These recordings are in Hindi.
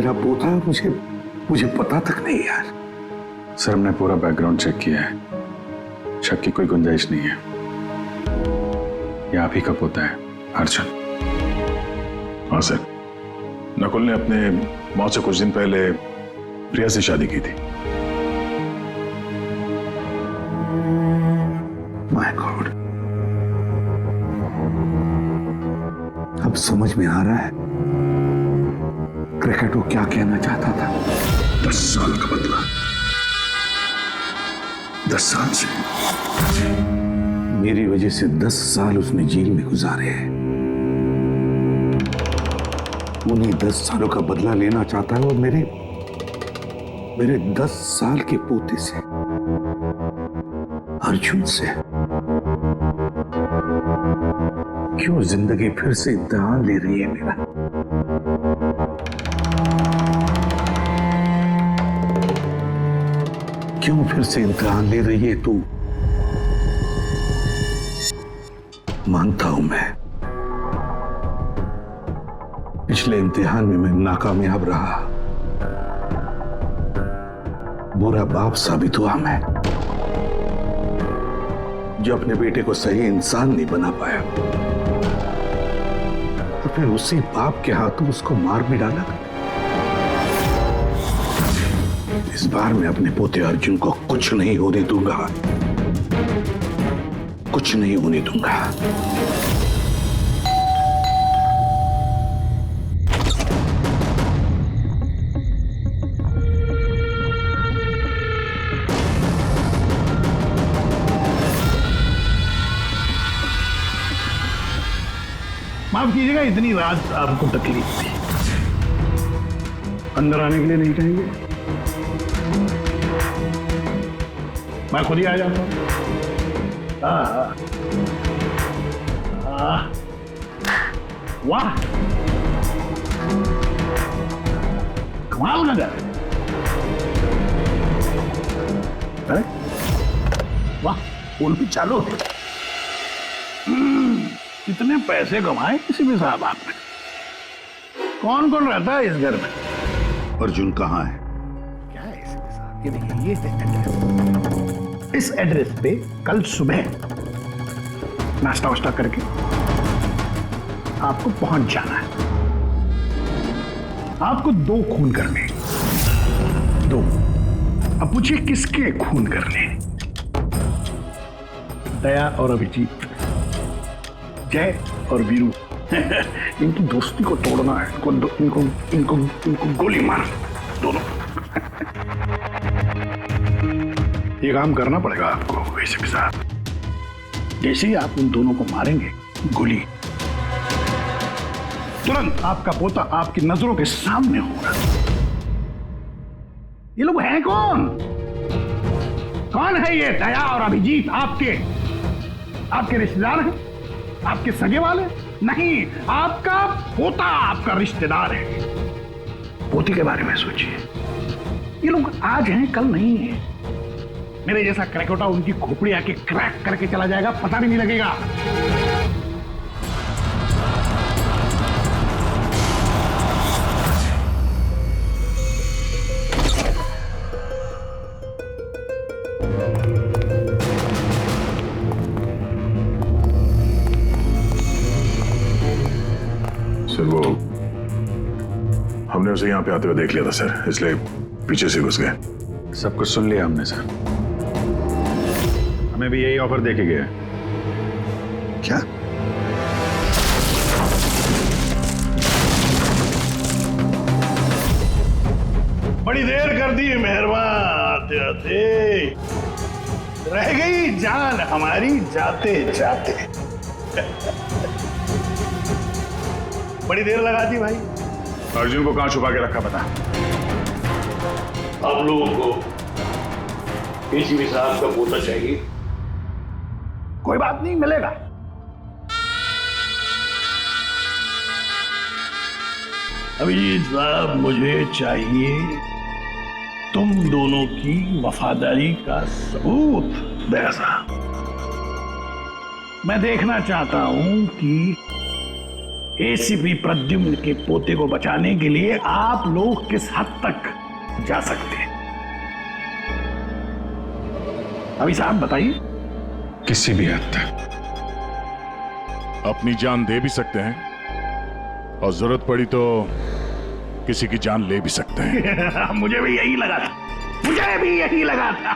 मेरा पोता है, मुझे पता तक नहीं यार। सर हमने पूरा बैकग्राउंड चेक किया है, शक की कोई गुंजाइश नहीं है। ये आप ही का पोता है अर्जुन। हाँ सर, नकुल ने अपने मौत से कुछ दिन पहले प्रिया से शादी की थी। माय गॉड, अब समझ में आ रहा है क्रिकेट वो क्या कहना चाहता था। 10 साल का बदला, 10 साल से। मेरी वजह से 10 साल उसने जेल में गुजारे हैं। उन्हीं 10 सालों का बदला लेना चाहता है वो मेरे 10 साल के पोते से, अर्जुन से। क्यों जिंदगी फिर से इम्तिहान ले रही है मेरा? क्यों फिर से इम्तिहान ले रही है तू? मानता हूं मैं, पिछले इम्तिहान में मैं नाकामयाब रहा, बुरा बाप साबित हुआ मैं, जो अपने बेटे को सही इंसान नहीं बना पाया। तो फिर उसी बाप के हाथों उसको मार भी डाला। इस बार मैं अपने पोते अर्जुन को कुछ नहीं होने दूंगा, कुछ नहीं होने दूंगा। माफ कीजिएगा, इतनी रात आपको तकलीफ थी। अंदर आने के लिए नहीं कहेंगे? मैं खुद ही आ जाता हूँ। वाह, कमाल नजर। अरे वाह, फोन भी चालू है। कितने पैसे कमाए किसी भी साहब आपने? कौन कौन रहता है इस घर में? अर्जुन कहाँ है? क्या है इसमें साहब? ये देखिए, ये एड्रेस। इस एड्रेस पे कल सुबह नाश्ता वाश्ता करके आपको पहुंच जाना है। आपको 2 खून करने, 2। अब पूछिए किसके खून करने? दया और अभिजीत, जय और वीरू। इनकी दोस्ती को तोड़ना है। इनको गोली मार दोनों। ये काम करना पड़ेगा आपको वैसे भी साहब। जैसे ही आप उन दोनों को मारेंगे गोली, तुरंत आपका पोता आपकी नजरों के सामने होगा। ये लोग हैं कौन? कौन है ये दया और अभिजीत? आपके रिश्तेदार हैं? आपके सगे वाले? नहीं, आपका पोता आपका रिश्तेदार है। पोती के बारे में सोचिए। ये लोग आज हैं कल नहीं है। मेरे जैसा क्रैकोटा उनकी खोपड़ी आके क्रैक करके चला जाएगा, पता भी नहीं लगेगा। सर वो हमने उसे यहाँ पे आते हुए देख लिया था सर, इसलिए पीछे से घुस गए। सब कुछ सुन लिया हमने सर, हमें भी यही ऑफर देके गया। क्या? बड़ी देर कर दी मेहरबान, आते आते रह गई जान हमारी जाते जाते। बड़ी देर लगा दी भाई। अर्जुन को कहाँ छुपा के रखा पता? आप लोगों को एसीपी साहब का पोता चाहिए? कोई बात नहीं, मिलेगा। अभिजीत साहब, मुझे चाहिए तुम दोनों की वफादारी का सबूत। दया साहब, मैं देखना चाहता हूं कि एसीपी प्रद्युम्न के पोते को बचाने के लिए आप लोग किस हद तक जा सकते हैं? अभी साहब बताइए। किसी भी हद तक। अपनी जान दे भी सकते हैं और जरूरत पड़ी तो किसी की जान ले भी सकते हैं। मुझे भी यही लगा था, मुझे भी यही लगा था।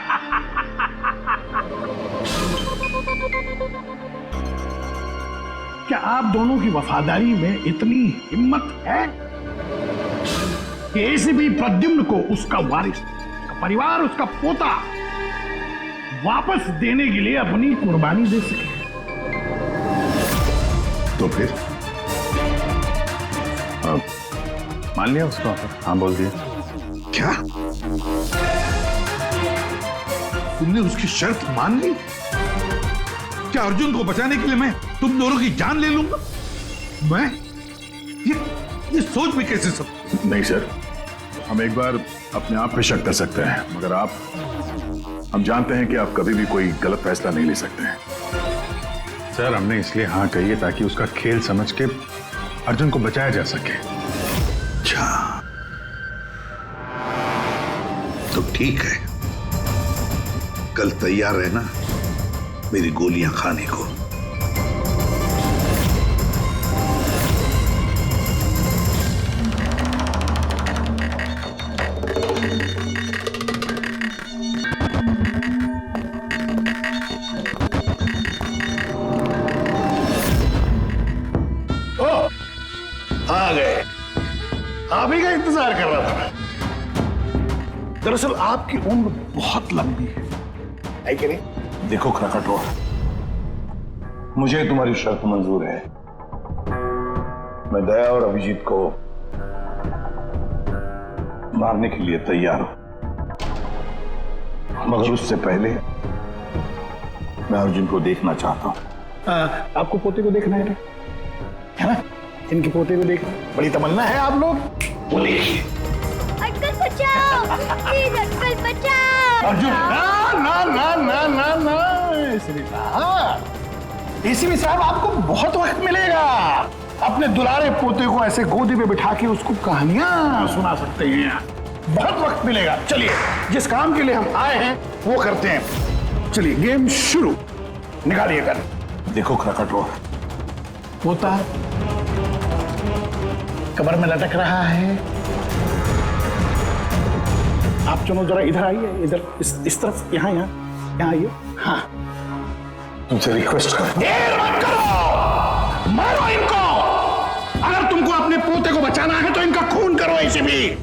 क्या आप दोनों की वफादारी में इतनी हिम्मत है कि एसीपी प्रद्युम्न को उसका वारिस, उसका परिवार, उसका पोता वापस देने के लिए अपनी कुर्बानी दे सके? तो फिर मान लिया उसको ऑफर? हाँ बोल दिया। क्या तुमने उसकी शर्त मान ली? क्या अर्जुन को बचाने के लिए मैं तुम दोनों की जान ले लूंगा? मैं ये सोच भी कैसे सकता? नहीं सर, हम एक बार अपने आप पे शक कर सकते हैं, मगर हम जानते हैं कि आप कभी भी कोई गलत फैसला नहीं ले सकते हैं। सर हमने इसलिए हाँ कही है ताकि उसका खेल समझ के अर्जुन को बचाया जा सके। अच्छा तो ठीक है, कल तैयार रहना मेरी गोलियां खाने को। आ गए, आप ही का इंतजार कर रहा था मैं। दरअसल आपकी उम्र बहुत लंबी है कि नहीं? देखो खरकटवा, मुझे तुम्हारी शर्त मंजूर है। मैं दया और अभिजीत को मारने के लिए तैयार हूं, मगर उससे पहले मैं अर्जुन को देखना चाहता हूं। आपको पोते को देखना है ना? इनके पोते को देखना बड़ी तमन्ना है आप लोग। वो देखिए। अंकल बचाओ, प्लीज अंकल बचाओ। अर्जुन ना एसीपी साहब आपको बहुत वक्त मिलेगा। अपने दुलारे पोते को ऐसे गोदी में बिठा के उसको कहानियां सुना सकते हैं। बहुत वक्त मिलेगा। चलिए, जिस काम के लिए हम आए हैं वो करते हैं। चलिए गेम शुरू। निकालिए गन। देखो खरकटवा, पोता कमर में लटक रहा है। आप दोनों जरा इधर आइए, इधर इस तरफ, यहाँ आइए। हाँ, तुमसे रिक्वेस्ट कर, देर मत करो, मारो इनको। अगर तुमको अपने पोते को बचाना है तो इनका खून करो। इसे भी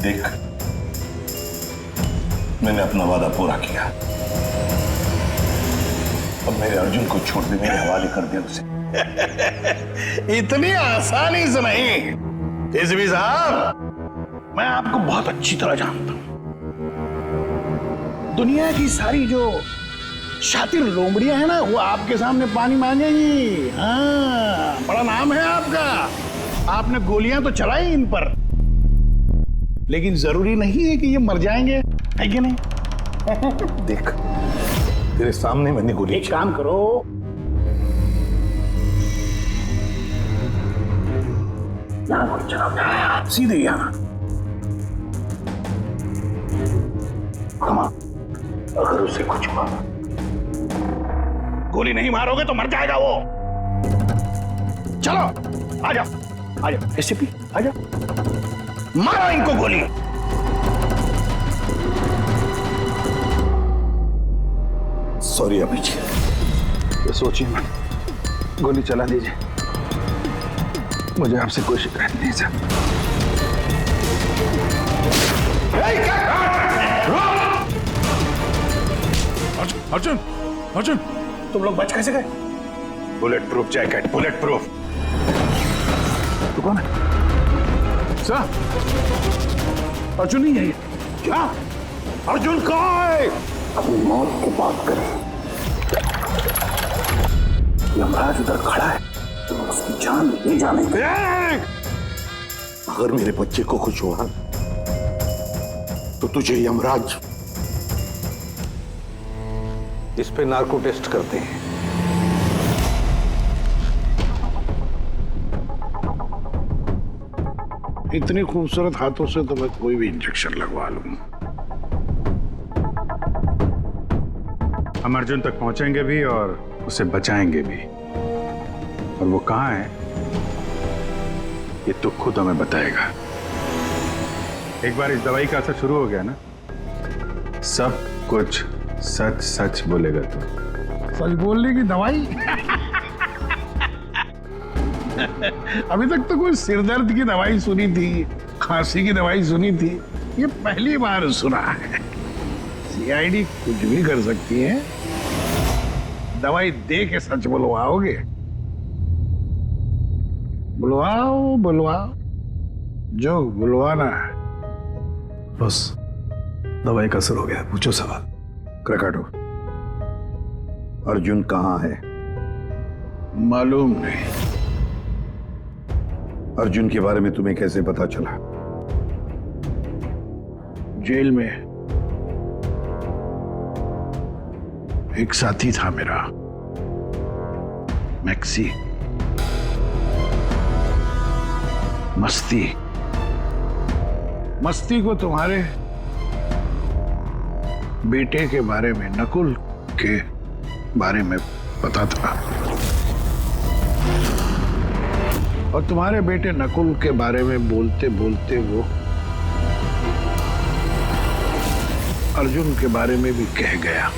देख, मैंने अपना वादा पूरा किया। अब मेरे अर्जुन को छोड़ दे, मेरे हवाले कर दे उसे। इतनी आसानी से नहीं एसीपी साहब, मैं आपको बहुत अच्छी तरह जानता हूं। दुनिया की सारी जो शातिर लोमड़ियां हैं ना, वो आपके सामने पानी मांगेंगी। हाँ, बड़ा नाम है आपका। आपने गोलियां तो चलाई इन पर, लेकिन जरूरी नहीं है कि ये मर जाएंगे, है कि नहीं? देख, तेरे सामने मैंने गोली। एक काम करो, यहां गोली चलाओ, सीधे यहां। अगर उसे कुछ हुआ, गोली नहीं मारोगे तो मर जाएगा वो। चलो, आ जाओ एसीपी, आ जाओ, मारो इनको गोली। सॉरी अभिजीत, सोचिए मत, गोली चला दीजिए। मुझे आपसे कोई शिकायत नहीं सर। अर्जुन, अर्जुन, तुम लोग बच कैसे गए? Bullet proof jacket, bullet proof. तू कौन है? सर, अर्जुन नहीं है ये। क्या? अर्जुन कहाँ है? अपनी मौत की बात करें। यमराज उधर खड़ा है, तो उसकी जान ले जाने। अगर मेरे बच्चे को कुछ हुआ तो तुझे यमराज इस पे नार्को टेस्ट करते हैं। इतनी खूबसूरत हाथों से तो मैं कोई भी इंजेक्शन लगवा लूं। हम अर्जुन तक पहुंचेंगे भी और उसे बचाएंगे भी। और वो कहाँ है ये तो खुद हमें बताएगा। एक बार इस दवाई का असर शुरू हो गया ना, सब कुछ सच सच बोलेगा तू। सच बोलने की दवाई? अभी तक तो कोई सिरदर्द की दवाई सुनी थी, खांसी की दवाई सुनी थी, ये पहली बार सुना है। सीआईडी कुछ भी कर सकती है। दवाई दे के सच बुलवाओगे? बुलवाओ बुलवाओ, जो बुलवाना है। बस दवाई का असर हो गया, पूछो सवाल। क्रकाटो, अर्जुन कहाँ है? मालूम नहीं। अर्जुन के बारे में तुम्हें कैसे पता चला? जेल में एक साथी था मेरा, मैक्सी। मस्ती को तुम्हारे बेटे के बारे में, नकुल के बारे में पता था, और तुम्हारे बेटे नकुल के बारे में बोलते बोलते वो अर्जुन के बारे में भी कह गया।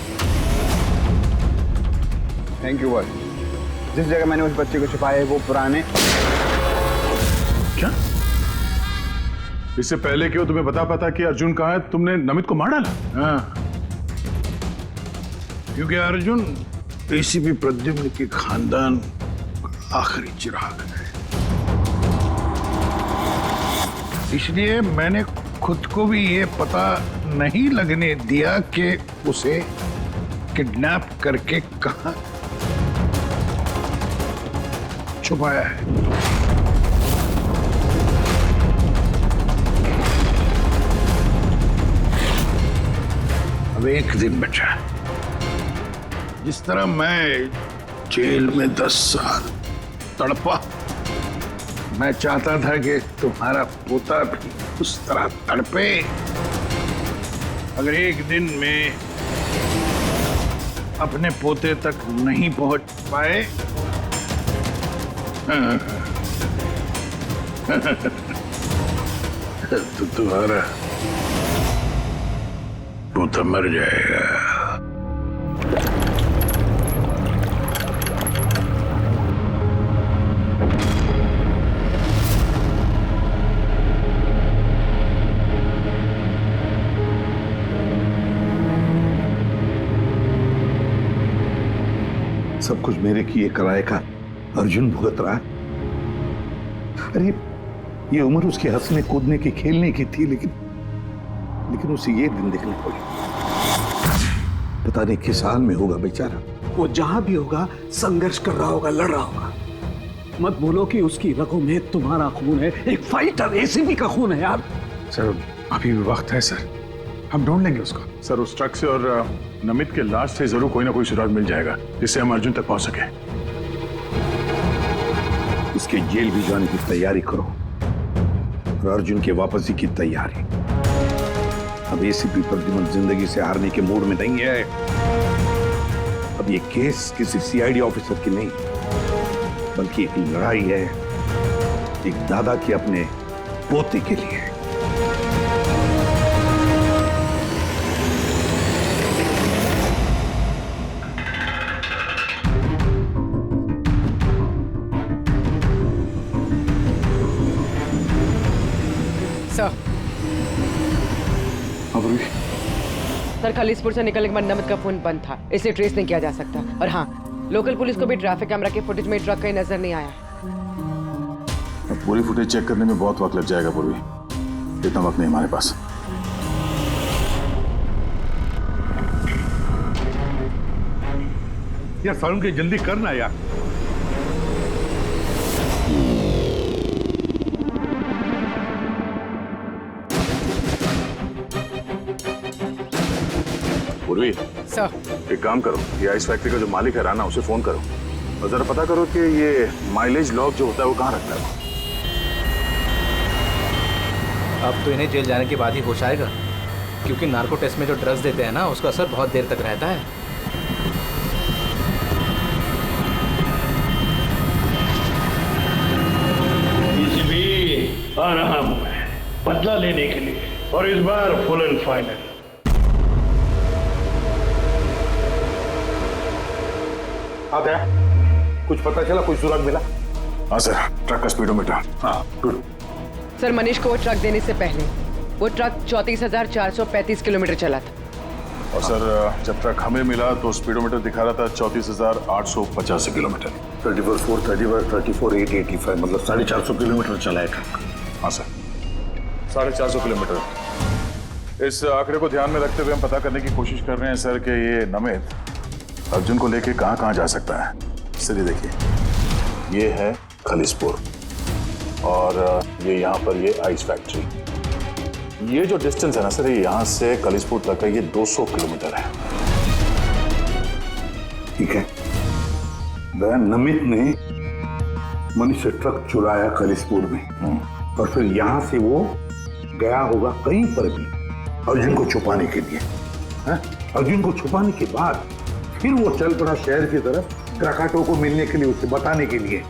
Thank you boy. जिस जगह मैंने उस बच्चे को छुपाया है वो पुराने। क्या? इससे पहले क्यों तुम्हें पता कि अर्जुन कहाँ है, तुमने नमित को मार डाला? हाँ, क्योंकि अर्जुन एसीपी प्रद्युम्न के खानदान आखिरी चिराग है। इसलिए मैंने खुद को भी ये पता नहीं लगने दिया कि उसे किडनैप करके कहां छुपाया है। अब एक दिन बचा। जिस तरह मैं जेल में 10 साल तड़पा, मैं चाहता था कि तुम्हारा पोता भी उस तरह तड़पे। अगर एक दिन में अपने पोते तक नहीं पहुंच पाए तो तुम्हारा पोता मर जाएगा। सब कुछ मेरे किए कराए का अर्जुन भुगत रहा। अरे ये उम्र उसके हंसने कूदने की, खेलने की थी, लेकिन उसे ये दिन देखने पड़े। पता नहीं किस हाल में होगा बेचारा। वो जहां भी होगा संघर्ष कर रहा होगा, लड़ रहा होगा। मत बोलो कि उसकी रगों में तुम्हारा खून है। एक फाइटर एसीपी का खून है यार। सर अभी भी वक्त है सर, हम ढूंढ लेंगे उसको। सर उस ट्रक से और नमित के लाश से जरूर कोई ना कोई सुराग मिल जाएगा जिससे हम अर्जुन तक पहुंच सके। इसके जेल भी जाने की तैयारी करो और अर्जुन के वापसी की तैयारी। अब एसीपी प्रद्युम्न जिंदगी से हारने के मूड में नहीं है। अब ये केस किसी सीआईडी ऑफिसर की नहीं, बल्कि एक लड़ाई है एक दादा के अपने पोते के लिए। सर खलीसपुर से निकलने के बाद नमित का फोन बंद था, इसलिए ट्रेस नहीं किया जा सकता। और हाँ, लोकल पुलिस को भी ट्रैफिक कैमरा के फुटेज में ट्रक कहीं नजर नहीं आया। अब पूरी फुटेज चेक करने में बहुत वक्त लग जाएगा पूर्वी, इतना वक्त नहीं हमारे पास। यार सारुण के जल्दी करना यार। पूर्वी, सर एक काम करो, ये आइस फैक्ट्री का जो मालिक है राना, उसे फोन करो और जरा पता करो कि ये माइलेज लॉग जो होता है वो कहाँ रखता है। अब तो इन्हें जेल जाने के बाद ही होश आएगा, क्योंकि नार्को टेस्ट में जो ड्रग्स देते हैं ना, उसका असर बहुत देर तक रहता है। आ रहा हूं मैं बदला लेने के लिए, और इस बार फुल एंड फाइनल। कुछ पता चला, कोई सुराग मिला? हाँ सर, ट्रक का स्पीडोमीटर। हाँ गुड। सर मनीष को वो ट्रक देने से पहले वो ट्रक 34,435 किलोमीटर चला था। और सर जब ट्रक हमें मिला तो स्पीडोमीटर दिखा रहा था 34,885 किलोमीटर। 34,885 मतलब 450 किलोमीटर चला है ट्रक। हाँ सर, 450 किलोमीटर। इस आंकड़े को ध्यान में रखते हुए हम पता करने की कोशिश कर रहे हैं सर कि ये नमित अर्जुन को लेके कहाँ कहाँ जा सकता है। सर ये देखिए, ये है खलीसपुर और ये यहाँ पर ये आइस फैक्ट्री। ये जो डिस्टेंस है ना सर, ये यहाँ से खलीसपुर तक का ये 200 किलोमीटर है। ठीक है, नमित ने मनीष से ट्रक चुराया खलीसपुर में और फिर यहाँ से वो गया होगा कहीं पर भी अर्जुन को छुपाने के लिए। अर्जुन को छुपाने के बाद फिर वो चल पड़ा शहर की तरफ क्राकाटो को मिलने के लिए, उसे बताने के लिए।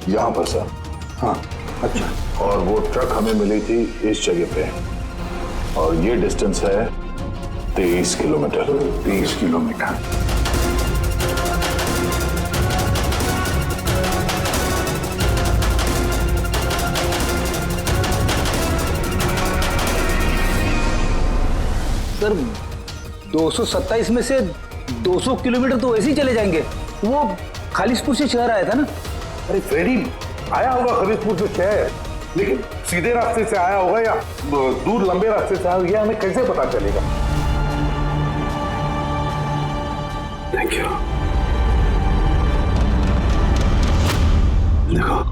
यहाँ पर सर? हाँ। अच्छा। और वो ट्रक हमें मिली थी इस जगह पे और ये डिस्टेंस है 23 किलोमीटर। 23 किलोमीटर। सर 227 में से 200 किलोमीटर तो ऐसे ही चले जाएंगे। वो खालिसपुर से शहर आया था ना। अरे फ्रेडी, आया होगा खलीसपुर से शहर, लेकिन सीधे रास्ते से आया होगा या दूर लंबे रास्ते से आया होगा, ये हमें कैसे पता चलेगा? Thank you. देखो,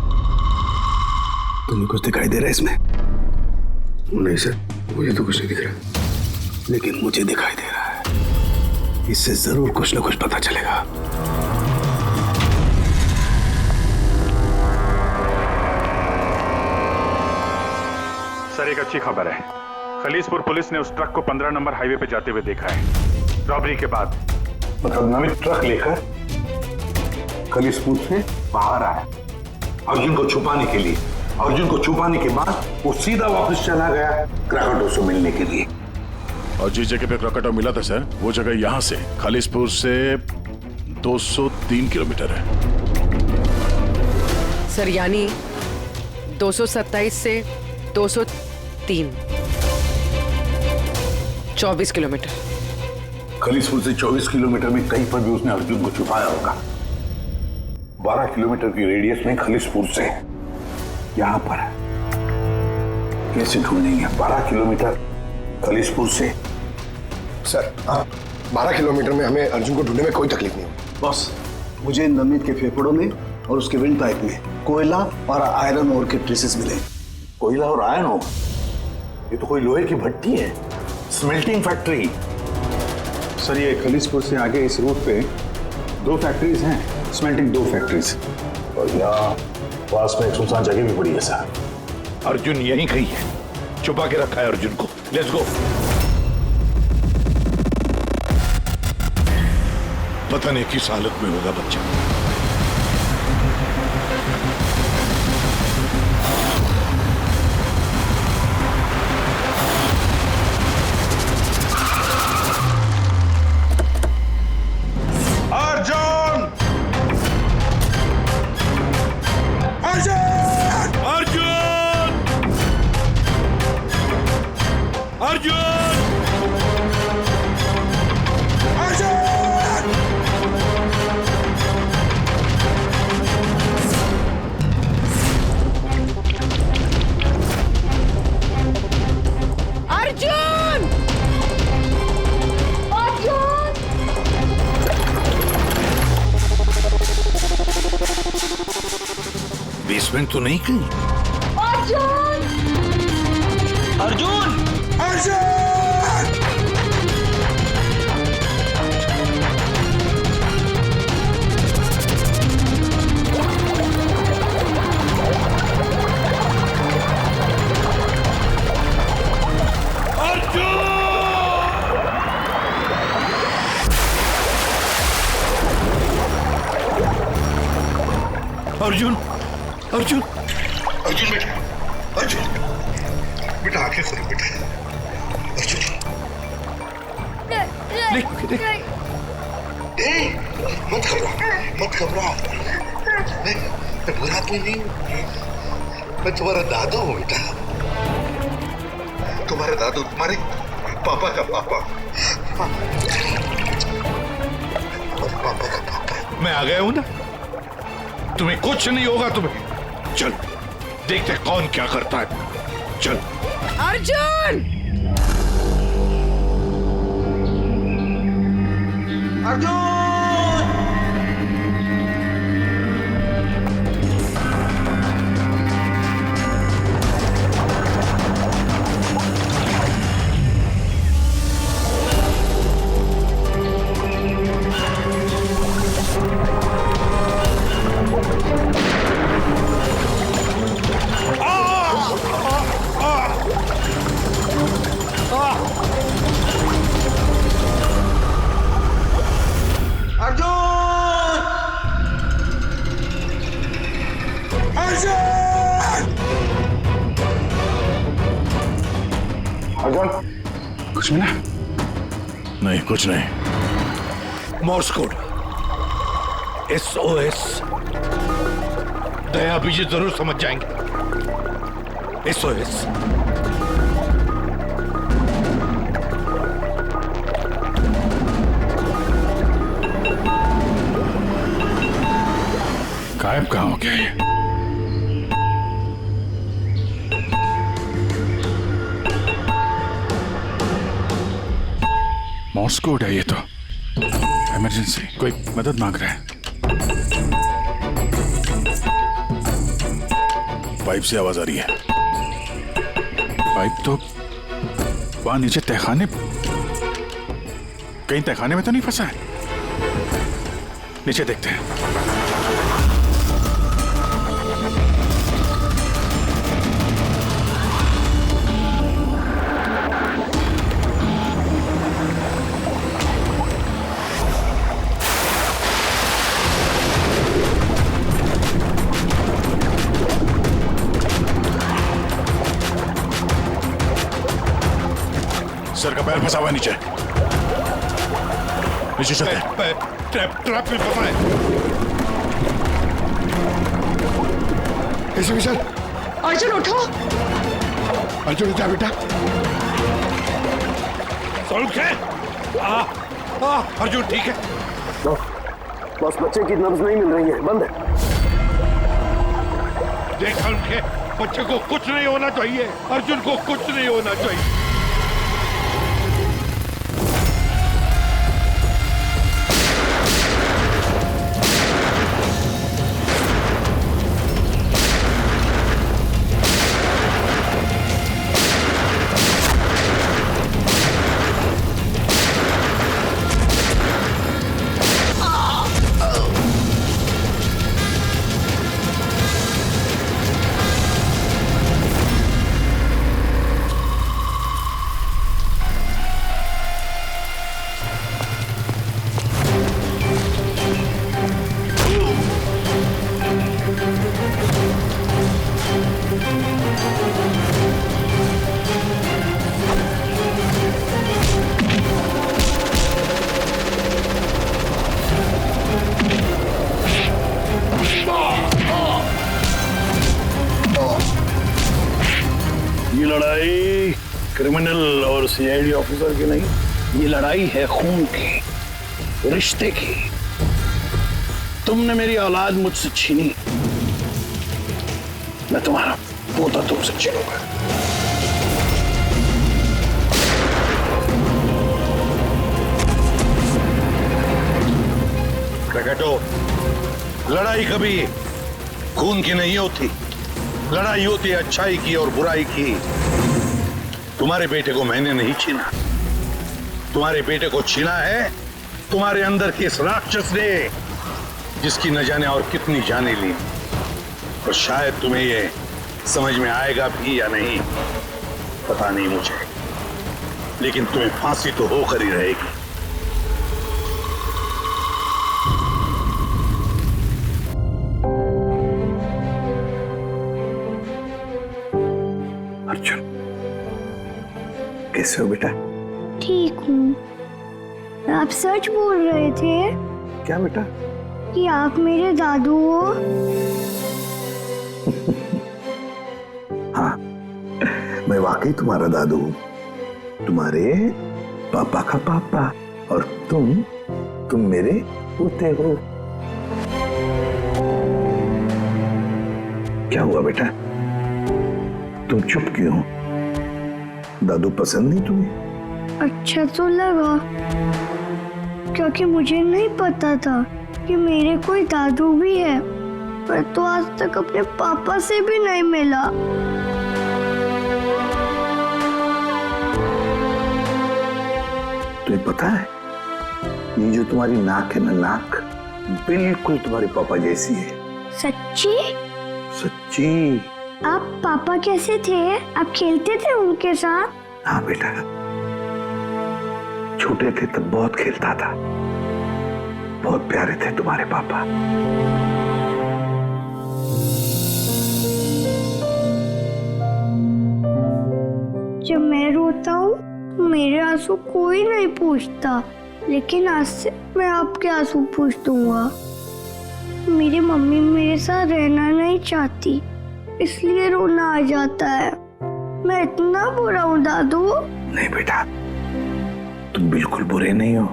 तुम्हें कुछ दिखाई दे रहा है इसमें? नहीं सर, मुझे तो कुछ नहीं दिख रहा, लेकिन मुझे दिखाई दे रहा है। इससे जरूर कुछ ना कुछ पता चलेगा। सर एक अच्छी खबर है, खलीसपुर पुलिस ने उस ट्रक को 15 नंबर हाईवे पे जाते हुए देखा है रॉबरी के बाद। मतलब नमित ट्रक लेकर खलीसपुर से बाहर आया अर्जुन को छुपाने के लिए। अर्जुन को छुपाने के बाद वो सीधा वापस चला गया क्राकाटो से मिलने के लिए। और जिस जगह पे क्राकाटो मिला था सर, वो जगह यहाँ से खलीसपुर से 203 किलोमीटर है। सर यानी 227 से 203, 24 किलोमीटर। खलीसपुर से 24 किलोमीटर में कहीं पर भी उसने अर्जुन को छुपाया होगा। 12 किलोमीटर की रेडियस में खलीसपुर से यहां पर कैसे ढूंढेंगे? 12 किलोमीटर खलीसपुर से। सर 12 किलोमीटर में हमें अर्जुन को ढूंढने में कोई तकलीफ नहीं होगी। बॉस, मुझे नमित के फेफड़ों में और उसके विंड पाइप में कोयला और आयरन ओर के ट्रेसेस मिले। कोयला और आयरन ओर? ये तो कोई लोहे की भट्टी है, स्मेल्टिंग फैक्ट्री। सर ये खलीसपुर से आगे इस रूट पे 2 फैक्ट्रीज हैं, स्मेल्टिंग 2 फैक्ट्रीज। और यहाँ पास में एक सुनसान जगह भी पड़ी है सर। अर्जुन यहीं कहीं है, छुपा के रखा है अर्जुन को। Let's go. पता नहीं किस हालत में होगा बच्चा। अर्जुन! अर्जुन! अर्जुन! अर्जुन! बेसमेंट तो नहीं कहीं? अर्जुन! अर्जुन! अर्जुन! अर्जुन, अर्जुन, अर्जुन बेटा, अर्जुन बेटा, आंखें खोलो बेटा। अर्जुन मत घबराओ, मत घबराओ। मैं बुरा आदमी नहीं हूँ, मैं तुम्हारा दादू हूँ बेटा। तुम्हारे दादू, तुम्हारे पापा का पापा, पापा का पापा। मैं आ गया हूं ना, तुम्हें कुछ नहीं होगा। तुम्हें चल देखते हैं कौन क्या करता है। चल अर्जुन! अर्जुन! कुछ मिला? नहीं, कुछ नहीं। Morse code, SOS। दया भी जरूर समझ जाएंगे। SOS। गायब कहाँ हो गया ये? मॉर्स कोड है ये तो। इमरजेंसी, कोई मदद मांग रहा है। पाइप से आवाज आ रही है। पाइप तो वहां नीचे तहखाने, कहीं तहखाने में तो नहीं फंसा है? नीचे देखते हैं। सर का पैर फंसा हुआ है नीचे। नीचे चलते हैं। ट्रैप में फंसा है। ऐसे सर। अर्जुन उठो। अर्जुन उठा बेटा। अर्जुन ठीक है? बस बच्चे की नब्ज नहीं मिल रही है, बंद है। देखा उनके बच्चे को कुछ नहीं होना चाहिए। अर्जुन को कुछ नहीं होना चाहिए। ये लड़ाई क्रिमिनल और CID ऑफिसर की नहीं, ये लड़ाई है खून की, रिश्ते की। तुमने मेरी औलाद मुझसे छीनी, मैं तुम्हारा पोता तुमसे छीनूंगा। प्रकटो, लड़ाई कभी खून की नहीं होती, लड़ाई होती है अच्छाई की और बुराई की। तुम्हारे बेटे को मैंने नहीं छीना, तुम्हारे बेटे को छीना है तुम्हारे अंदर के इस राक्षस ने, जिसकी न जाने और कितनी जाने ली। और शायद तुम्हें ये समझ में आएगा भी या नहीं पता नहीं मुझे, लेकिन तुम्हें फांसी तो होकर ही रहेगी। कैसे हो बेटा? ठीक हूँ। आप सच बोल रहे थे क्या बेटा? कि आप मेरे दादू हो? हाँ, मैं वाकई तुम्हारा दादू हूँ, तुम्हारे पापा का पापा, और तुम मेरे पोते हो। क्या हुआ बेटा, तुम चुप क्यों हो? दादू पसंद नहीं तुम्हें? अच्छा तो लगा, क्योंकि मुझे नहीं पता था कि मेरे कोई दादू भी है। पर तो आज तक अपने पापा से भी नहीं मिला। तुम्हें पता है, ये जो तुम्हारी नाक है ना, नाक बिल्कुल तुम्हारे पापा जैसी है। सच्ची? सच्ची। आप पापा कैसे थे? आप खेलते थे उनके साथ? हाँ बेटा, छोटे थे तब बहुत खेलता था। बहुत प्यारे थे तुम्हारे पापा। जब मैं रोता हूँ तो मेरे आंसू कोई नहीं पूछता, लेकिन आज से मैं आपके आंसू पूछ दूंगा। मेरी मम्मी मेरे साथ रहना नहीं चाहती, इसलिए रोना आ जाता है। मैं इतना बुरा हूँ दादू? नहीं बेटा, तुम बिल्कुल बुरे नहीं हो।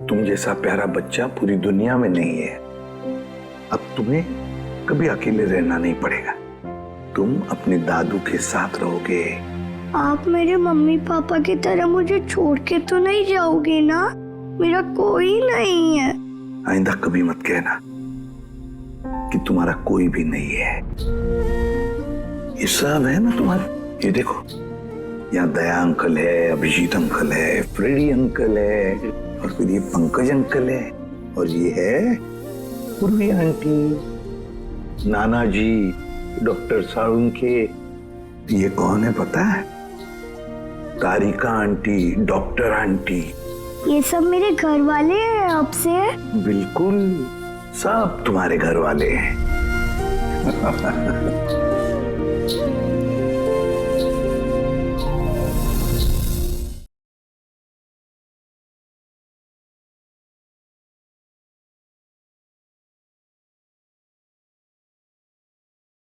तुम जैसा प्यारा बच्चा पूरी दुनिया में नहीं है। अब तुम्हें कभी अकेले रहना नहीं पड़ेगा, तुम अपने दादू के साथ रहोगे। आप मेरे मम्मी पापा की तरह मुझे छोड़ के तो नहीं जाओगे ना? मेरा कोई नहीं है। आइंदा कभी मत कहना कि तुम्हारा कोई भी नहीं है। ये सब है ना तुम्हारे। ये देखो, यहाँ दया अंकल है, अभिजीत अंकल है, फ्रेडी अंकल है, और फिर ये पंकज अंकल है, और ये है पूर्वी आंटी, नाना जी, डॉक्टर साळुंखे। ये कौन है पता है? तारिका आंटी, डॉक्टर आंटी। ये सब मेरे घर वाले हैं आपसे? बिल्कुल, सब तुम्हारे घर वाले हैं।